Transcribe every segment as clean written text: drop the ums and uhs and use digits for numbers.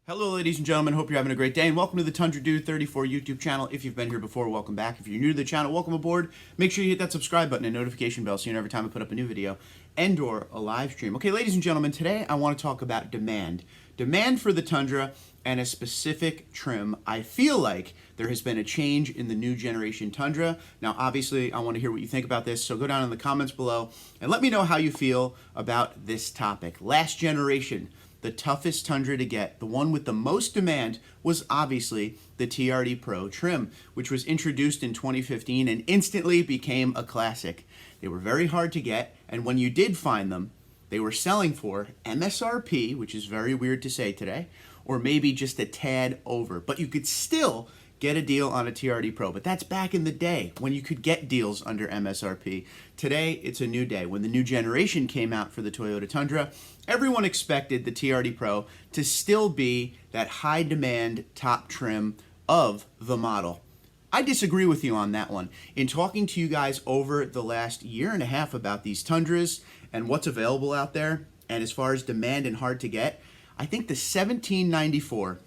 Hello ladies and gentlemen, hope you're having a great day and welcome to the Tundra Dude 34 YouTube channel. If you've been here before, welcome back. If you're new to the channel, welcome aboard. Make sure you hit that subscribe button and notification bell so you know every time I put up a new video and or a live stream. Okay, ladies and gentlemen, today I want to talk about demand. Demand for the Tundra and a specific trim. I feel like there has been a change in the new generation Tundra. Now obviously I want to hear what you think about this, so go down in the comments below and let me know how you feel about this topic. Last generation, the toughest Tundra to get, the one with the most demand, was obviously the TRD Pro trim, which was introduced in 2015 and instantly became a classic. They were very hard to get, and when you did find them, they were selling for MSRP, which is very weird to say today, or maybe just a tad over. But you could still get a deal on a TRD Pro, but that's back in the day when you could get deals under MSRP. Today, it's a new day. When the new generation came out for the Toyota Tundra, everyone expected the TRD Pro to still be that high demand top trim of the model. I disagree with you on that one. In talking to you guys over the last year and a half about these Tundras and what's available out there, and as far as demand and hard to get, I think the 1794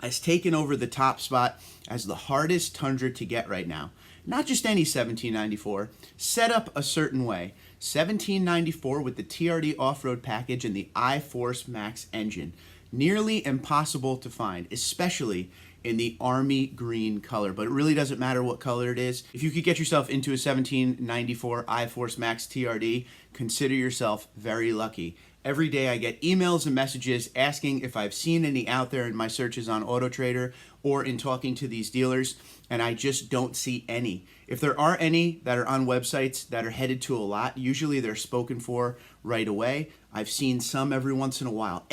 has taken over the top spot as the hardest Tundra to get right now. Not just any 1794, set up a certain way. 1794 with the TRD off-road package and the iForce Max engine. Nearly impossible to find, especially in the army green color, but it really doesn't matter what color it is. If you could get yourself into a 1794 iForce Max TRD, consider yourself very lucky. Every day I get emails and messages asking if I've seen any out there in my searches on AutoTrader or in talking to these dealers, and I just don't see any. If there are any that are on websites that are headed to a lot, usually they're spoken for right away. I've seen some every once in a while,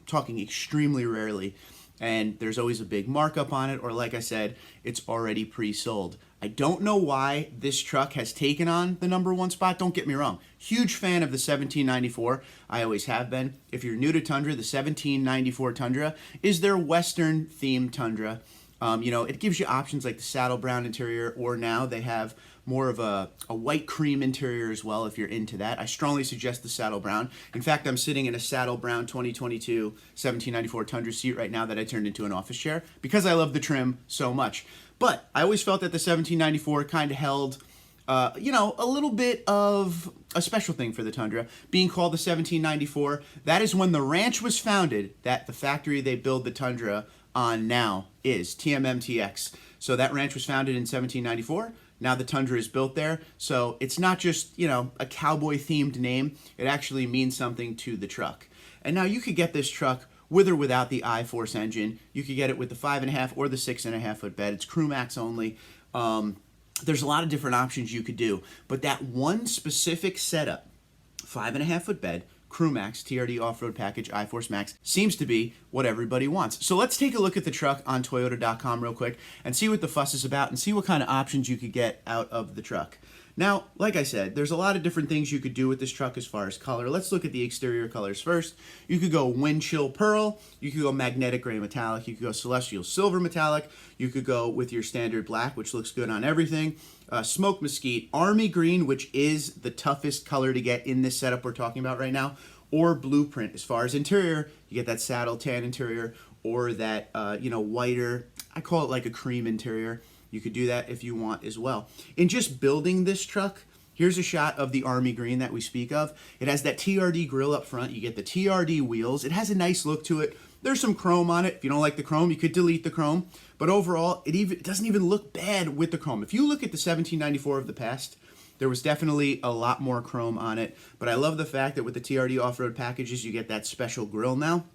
talking extremely rarely, and there's always a big markup on it, or like I said, it's already pre-sold. I don't know why this truck has taken on the #1 spot. Don't get me wrong. Huge fan of the 1794. I always have been. If you're new to Tundra, the 1794 Tundra is their Western themed Tundra. It gives you options like the saddle brown interior, or now they have more of a white cream interior as well if you're into that. I strongly suggest the saddle brown. In fact, I'm sitting in a saddle brown 2022 1794 Tundra seat right now that I turned into an office chair because I love the trim so much. But I always felt that the 1794 kind of held a little bit of a special thing for the Tundra, being called the 1794. That is when the ranch was founded, that the factory they build the Tundra on now is TMMTX. So that ranch was founded in 1794. Now the Tundra is built there. So it's not just, a cowboy themed name. It actually means something to the truck. And now you could get this truck with or without the iForce engine. You could get it with the 5.5 or the 6.5 foot bed. It's crew max only. There's a lot of different options you could do, but that one specific setup, 5.5 foot bed, crew max, TRD off-road package, iForce Max, seems to be what everybody wants. So let's take a look at the truck on Toyota.com real quick and see what the fuss is about and see what kind of options you could get out of the truck. Now, like I said, there's a lot of different things you could do with this truck as far as color. Let's look at the exterior colors first. You could go wind chill pearl, you could go magnetic gray metallic, you could go celestial silver metallic, you could go with your standard black, which looks good on everything, smoke mesquite, army green, which is the toughest color to get in this setup we're talking about right now, or blueprint. As far as interior, you get that saddle tan interior, or that whiter, I call it like a cream interior. You could do that if you want as well. In just building this truck, here's a shot of the army green that we speak of. It has that TRD grille up front. You get the TRD wheels. It has a nice look to it. There's some chrome on it. If you don't like the chrome, you could delete the chrome. But overall, it doesn't even look bad with the chrome. If you look at the 1794 of the past, there was definitely a lot more chrome on it. But I love the fact that with the TRD off-road packages, you get that special grille now.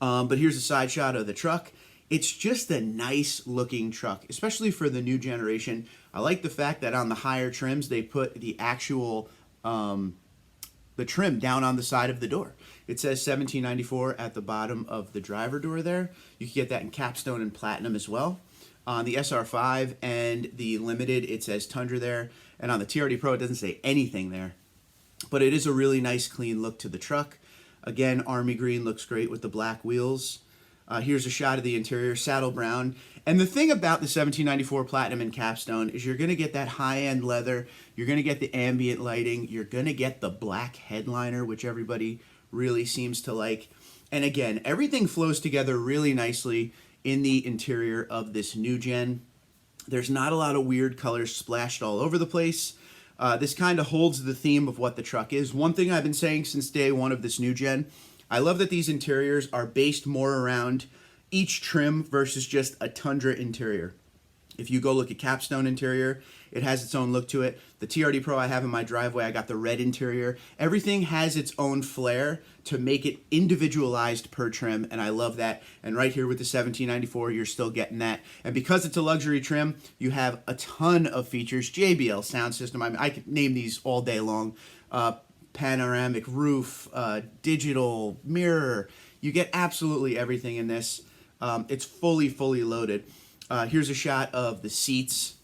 But here's a side shot of the truck. It's just a nice looking truck, especially for the new generation. I like the fact that on the higher trims, they put the actual, the trim down on the side of the door. It says 1794 at the bottom of the driver door there. You can get that in capstone and platinum as well. On the SR5 and the Limited, it says Tundra there. And on the TRD Pro, it doesn't say anything there. But it is a really nice, clean look to the truck. Again, army green looks great with the black wheels. Here's a shot of the interior, saddle brown. And the thing about the 1794 Platinum and Capstone is you're going to get that high-end leather, you're going to get the ambient lighting, you're going to get the black headliner, which everybody really seems to like. And again, everything flows together really nicely in the interior of this new gen. There's not a lot of weird colors splashed all over the place. This kind of holds the theme of what the truck is. One thing I've been saying since day one of this new gen, I love that these interiors are based more around each trim versus just a Tundra interior. If you go look at Capstone interior, it has its own look to it. The TRD Pro I have in my driveway, I got the red interior. Everything has its own flair to make it individualized per trim, and I love that. And right here with the 1794, you're still getting that. And because it's a luxury trim, you have a ton of features. JBL sound system, I mean, I could name these all day long. Panoramic roof, digital mirror. You get absolutely everything in this. It's fully loaded. Here's a shot of the seats.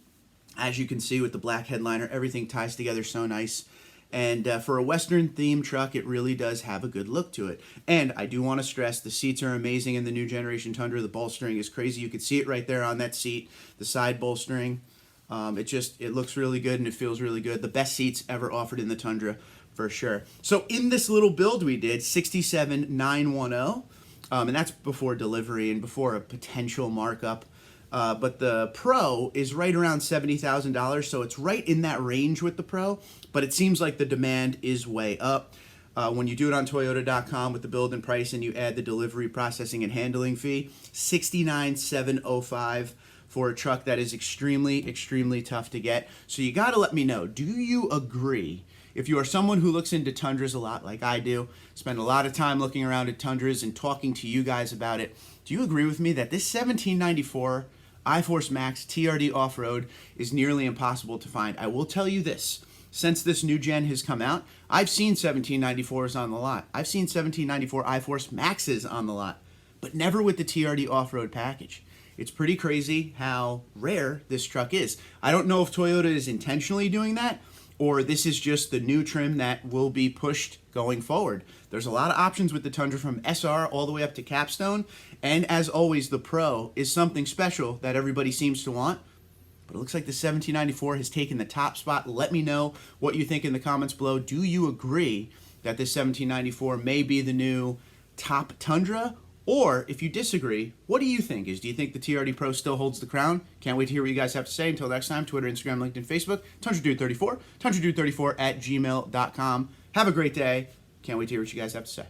As you can see with the black headliner, everything ties together so nice. And for a Western themed truck, it really does have a good look to it. And I do want to stress, the seats are amazing in the new generation Tundra. The bolstering is crazy. You can see it right there on that seat, the side bolstering. It looks really good and it feels really good. The best seats ever offered in the Tundra, for sure. So in this little build we did, 67,910, and that's before delivery and before a potential markup. But the Pro is right around $70,000, so it's right in that range with the Pro, but it seems like the demand is way up. When you do it on Toyota.com with the build and price and you add the delivery, processing, and handling fee, $69,705 for a truck that is extremely tough to get. So you got to let me know, do you agree? If you are someone who looks into Tundras a lot like I do, spend a lot of time looking around at Tundras and talking to you guys about it, do you agree with me that this 1794 iForce Max TRD Off-Road is nearly impossible to find? I will tell you this, since this new gen has come out, I've seen 1794s on the lot. I've seen 1794 iForce Maxes on the lot, but never with the TRD Off-Road package. It's pretty crazy how rare this truck is. I don't know if Toyota is intentionally doing that, or this is just the new trim that will be pushed going forward. There's a lot of options with the Tundra from SR all the way up to Capstone, and as always, the Pro is something special that everybody seems to want. But it looks like the 1794 has taken the top spot. Let me know what you think in the comments below. Do you agree that this 1794 may be the new top Tundra? Or if you disagree, what do you think? Do you think the TRD Pro still holds the crown? Can't wait to hear what you guys have to say. Until next time, Twitter, Instagram, LinkedIn, Facebook, TundraDude34, TundraDude34 at gmail.com. Have a great day. Can't wait to hear what you guys have to say.